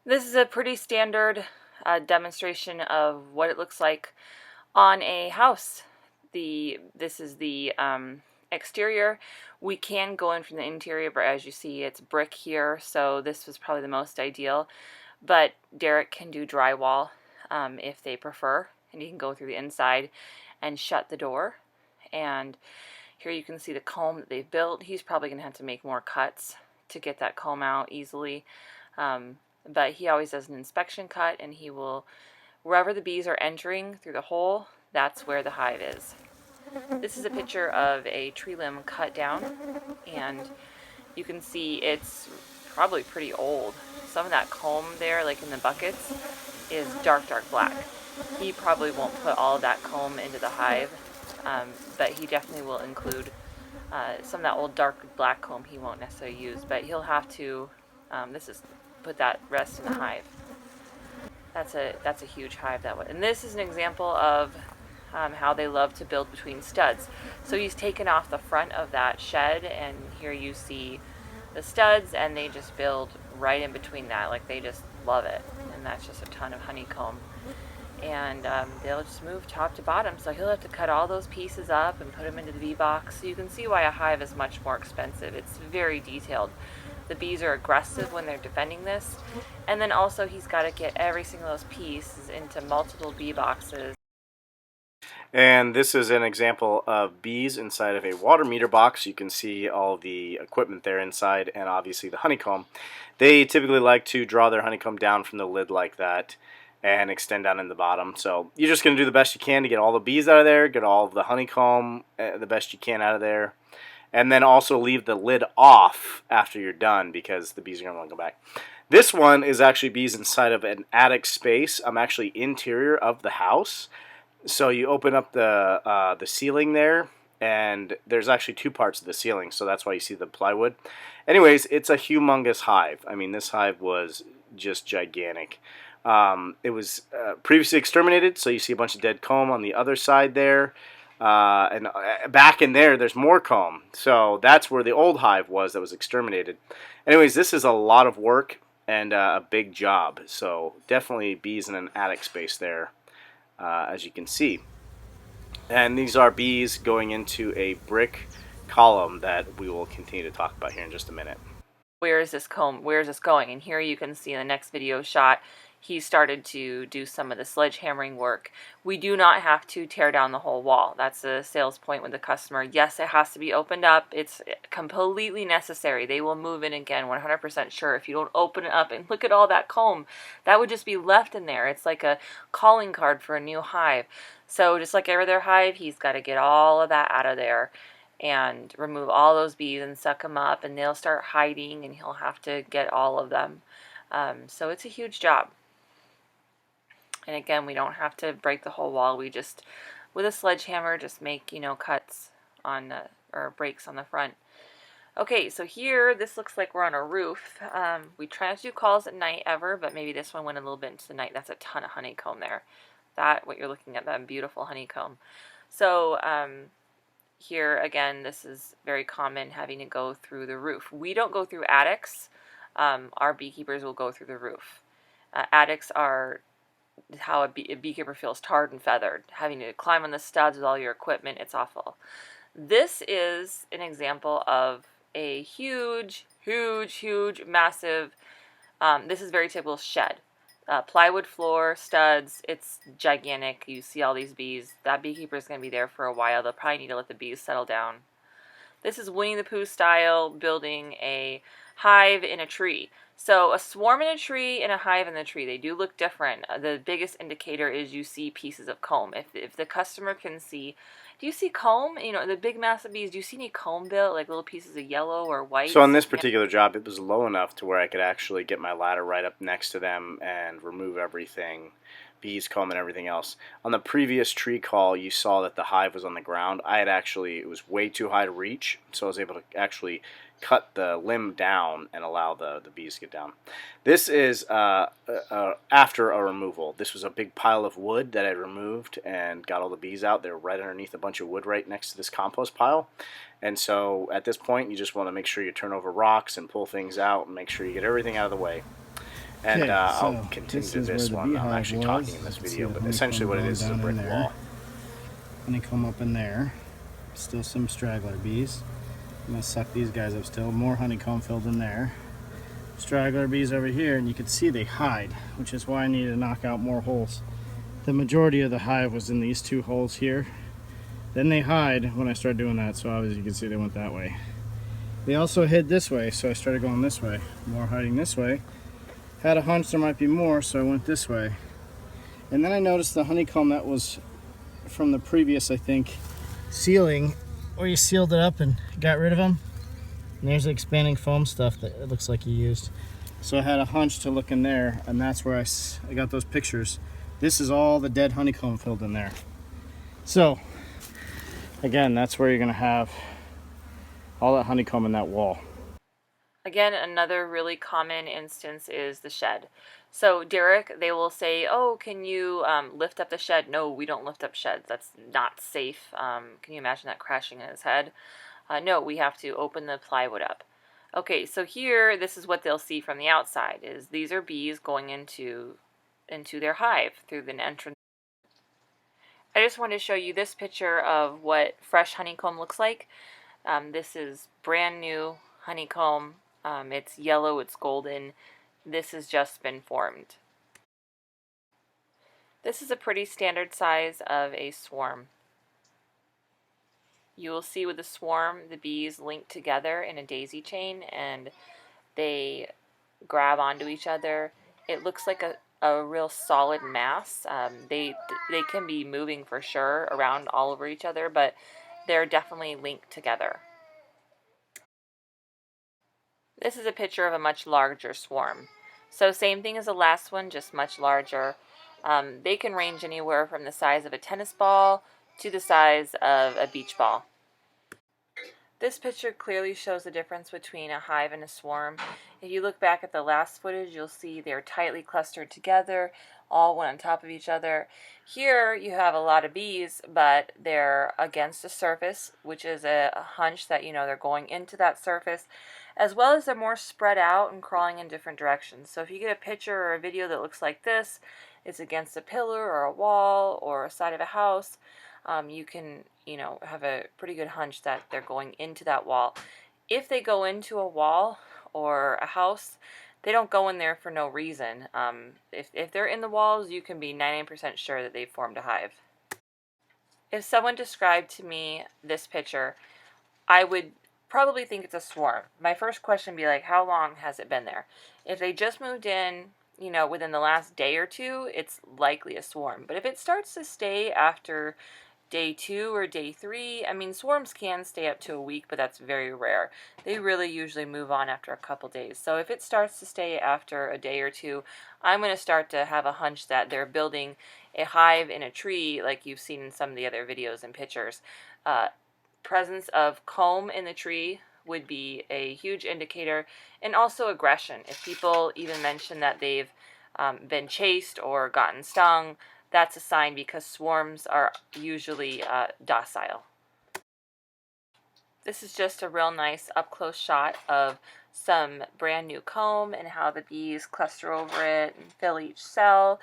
This is a pretty standard demonstration of what it looks like on a house. This is the exterior. We can go in from the interior, but as you see, it's brick here, so this was probably the most ideal. But Derek can do drywall if they prefer, and he can go through the inside and shut the door. And here you can see the comb that they've built. He's probably going to have to make more cuts to get that comb out easily. But he always does an inspection cut, and he will, wherever the bees are entering through the hole, that's where the hive is. This is a picture of a tree limb cut down, and you can see it's probably pretty old. Some of that comb there, like in the buckets, is dark, dark black. He probably won't put all of that comb into the hive, but he definitely will include some of that old dark black comb he won't necessarily use, but he'll have to, put that rest in the hive. That's a huge hive that way. And this is an example of how they love to build between studs. So he's taken off the front of that shed, and here you see the studs, and they just build right in between that. Like, they just love it. And that's just a ton of honeycomb. And they'll just move top to bottom. So he'll have to cut all those pieces up and put them into the bee box. So you can see why a hive is much more expensive. It's very detailed. The bees are aggressive when they're defending this. And then also he's got to get every single of those pieces into multiple bee boxes. And this is an example of bees inside of a water meter box. You can see all the equipment there inside, and obviously the honeycomb. They typically like to draw their honeycomb down from the lid like that and extend down in the bottom. So you're just going to do the best you can to get all the bees out of there, get all of the honeycomb the best you can out of there, and then also leave the lid off after you're done because the bees are going to want to go back. This one is actually bees inside of an attic space. I'm actually interior of the house. So you open up the ceiling there, and there's actually two parts of the ceiling, so that's why you see the plywood. Anyways, it's a humongous hive. I mean, this hive was just gigantic. It was previously exterminated, so you see a bunch of dead comb on the other side there. And back in there, there's more comb. So that's where the old hive was that was exterminated. Anyways, this is a lot of work and a big job. So definitely bees in an attic space there. As you can see. And these are bees going into a brick column that we will continue to talk about here in just a minute. Where is this comb? Where is this going? And here you can see in the next video shot, he started to do some of the sledgehammering work. We do not have to tear down the whole wall. That's a sales point with the customer. Yes, it has to be opened up. It's completely necessary. They will move in again, 100% sure. If you don't open it up, and look at all that comb, that would just be left in there. It's like a calling card for a new hive. So just like every other hive, he's got to get all of that out of there and remove all those bees and suck them up, and they'll start hiding, and he'll have to get all of them. So it's a huge job. And again, we don't have to break the whole wall. We just, with a sledgehammer, just make, cuts on or breaks on the front. Okay, so here, this looks like we're on a roof. We try not to do calls at night ever, but maybe this one went a little bit into the night. That's a ton of honeycomb there. What you're looking at, that beautiful honeycomb. So, here again, this is very common, having to go through the roof. We don't go through attics. Our beekeepers will go through the roof. Attics are how a beekeeper feels tarred and feathered, having to climb on the studs with all your equipment. It's awful. This is an example of a huge, massive, this is very typical shed. Plywood floor, studs, it's gigantic. You see all these bees. That beekeeper is going to be there for a while. They'll probably need to let the bees settle down. This is Winnie the Pooh style, building a hive in a tree. So a swarm in a tree and a hive in the tree, they do look different. The biggest indicator is you see pieces of comb. If the customer can see, do you see comb? The big massive bees, do you see any comb built, like little pieces of yellow or white? So on this particular job, it was low enough to where I could actually get my ladder right up next to them and remove everything, bees, comb, and everything else. On the previous tree call, you saw that the hive was on the ground. It was way too high to reach, so I was able to actually cut the limb down and allow the bees to get down. This is after a removal. This was a big pile of wood that I removed and got all the bees out. They're right underneath a bunch of wood right next to this compost pile. And so at this point, you just want to make sure you turn over rocks and pull things out and make sure you get everything out of the way. And Okay, I'll so continue this to is where this the one. I'm beehive actually talking was. in You this can see video, the but essentially honeycomb what it going is a down in brick there. wall. Honeycomb up in there. Still some straggler bees. I'm gonna suck these guys up still. More honeycomb filled in there. Straggler bees over here, and you can see they hide, which is why I need to knock out more holes. The majority of the hive was in these two holes here. Then they hide when I start doing that, so obviously you can see they went that way. They also hid this way, so I started going this way. More hiding this way. Had a hunch there might be more, so I went this way. And then I noticed the honeycomb that was from the previous, I think, sealing, where you sealed it up and got rid of them. And there's the expanding foam stuff that it looks like you used. So I had a hunch to look in there, and that's where I got those pictures. This is all the dead honeycomb filled in there. So, again, that's where you're gonna have all that honeycomb in that wall. Again, another really common instance is the shed. So Derek, they will say, oh, can you lift up the shed? No, we don't lift up sheds. That's not safe. Can you imagine that crashing in his head? No, we have to open the plywood up. Okay, so here, this is what they'll see from the outside, is these are bees going into their hive through the entrance. I just wanted to show you this picture of what fresh honeycomb looks like. This is brand new honeycomb. It's yellow, it's golden. This has just been formed. This is a pretty standard size of a swarm. You will see with the swarm, the bees link together in a daisy chain and they grab onto each other. It looks like a real solid mass. They can be moving for sure around all over each other, but they're definitely linked together. This is a picture of a much larger swarm. So same thing as the last one, just much larger. They can range anywhere from the size of a tennis ball to the size of a beach ball. This picture clearly shows the difference between a hive and a swarm. If you look back at the last footage, you'll see they're tightly clustered together, all one on top of each other. Here you have a lot of bees, but they're against a surface, which is a hunch that, you know, they're going into that surface, as well as they're more spread out and crawling in different directions. So if you get a picture or a video that looks like this, it's against a pillar or a wall or a side of a house, you can, you know, have a pretty good hunch that they're going into that wall. If they go into a wall or a house, they don't go in there for no reason. If they're in the walls, you can be 99% sure that they've formed a hive. If someone described to me this picture, I would probably think it's a swarm. My first question would be like, how long has it been there? If they just moved in, you know, within the last day or two, it's likely a swarm. But if it starts to stay after day 2 or day 3, I mean, swarms can stay up to a week, but that's very rare. They really usually move on after a couple days. So if it starts to stay after a day or two, I'm going to start to have a hunch that they're building a hive in a tree like you've seen in some of the other videos and pictures. Presence of comb in the tree would be a huge indicator, and also aggression. If people even mention that they've been chased or gotten stung, that's a sign, because swarms are usually docile. This is just a real nice up-close shot of some brand new comb and how the bees cluster over it and fill each cell.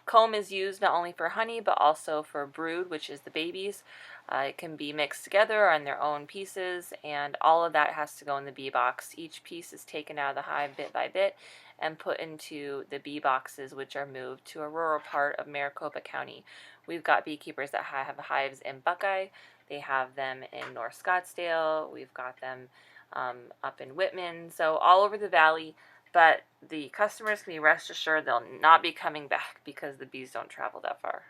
Comb is used not only for honey but also for brood, which is the babies. It can be mixed together on their own pieces, and all of that has to go in the bee box. Each piece is taken out of the hive bit by bit and put into the bee boxes, which are moved to a rural part of Maricopa County. We've got beekeepers that have hives in Buckeye. They have them in North Scottsdale. We've got them up in Whitman. So all over the valley. But the customers can be rest assured they'll not be coming back because the bees don't travel that far.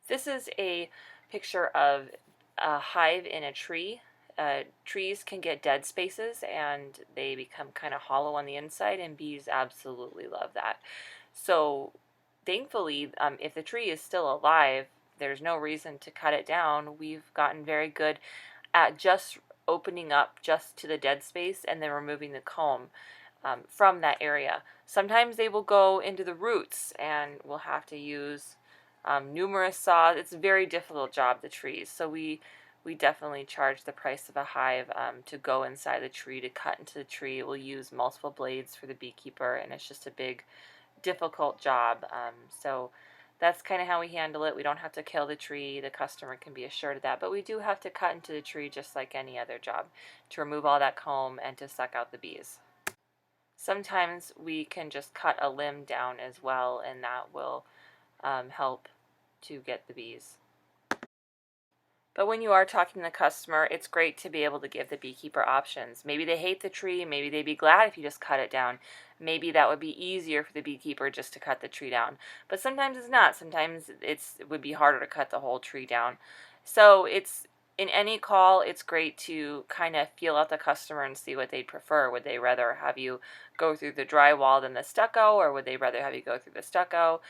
This is a picture of a hive in a tree. Trees can get dead spaces and they become kind of hollow on the inside, and bees absolutely love that. So thankfully, if the tree is still alive, there's no reason to cut it down. We've gotten very good at just opening up just to the dead space and then removing the comb from that area. Sometimes they will go into the roots and we'll have to use numerous saws. It's a very difficult job, the trees. So we we definitely charge the price of a hive to go inside the tree, to cut into the tree. We'll use multiple blades for the beekeeper, and it's just a big, difficult job. So that's kind of how we handle it. We don't have to kill the tree. The customer can be assured of that. But we do have to cut into the tree just like any other job to remove all that comb and to suck out the bees. Sometimes we can just cut a limb down as well, and that will help to get the bees. But when you are talking to the customer, it's great to be able to give the beekeeper options. Maybe they hate the tree, maybe they'd be glad if you just cut it down. Maybe that would be easier for the beekeeper just to cut the tree down. But sometimes it's not. Sometimes it would be harder to cut the whole tree down. So it's in any call, it's great to kind of feel out the customer and see what they prefer. Would they rather have you go through the drywall than the stucco, or would they rather have you go through the stucco?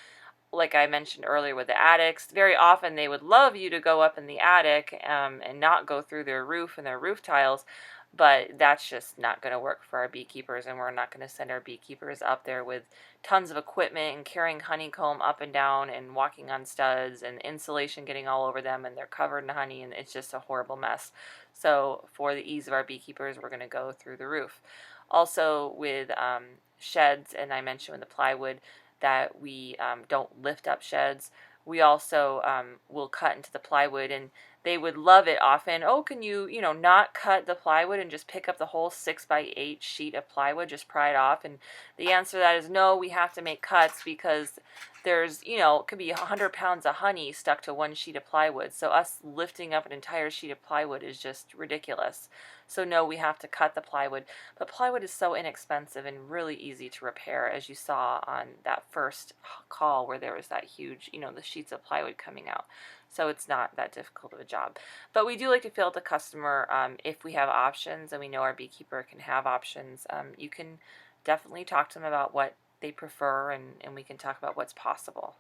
Like I mentioned earlier with the attics, very often they would love you to go up in the attic and not go through their roof and their roof tiles, but that's just not going to work for our beekeepers, and we're not going to send our beekeepers up there with tons of equipment and carrying honeycomb up and down and walking on studs and insulation getting all over them, and they're covered in honey, and it's just a horrible mess. So for the ease of our beekeepers, we're going to go through the roof. Also with sheds, and I mentioned with the plywood, that we don't lift up sheds. We also will cut into the plywood, and they would love it often. Oh, can you, not cut the plywood and just pick up the whole 6x8 sheet of plywood, just pry it off? And the answer to that is no, we have to make cuts because there's, it could be 100 pounds of honey stuck to one sheet of plywood. So us lifting up an entire sheet of plywood is just ridiculous. So no, we have to cut the plywood. But plywood is so inexpensive and really easy to repair, as you saw on that first call where there was that huge, the sheets of plywood coming out. So it's not that difficult of a job. But we do like to feel the customer if we have options, and we know our beekeeper can have options. You can definitely talk to them about what they prefer, and we can talk about what's possible.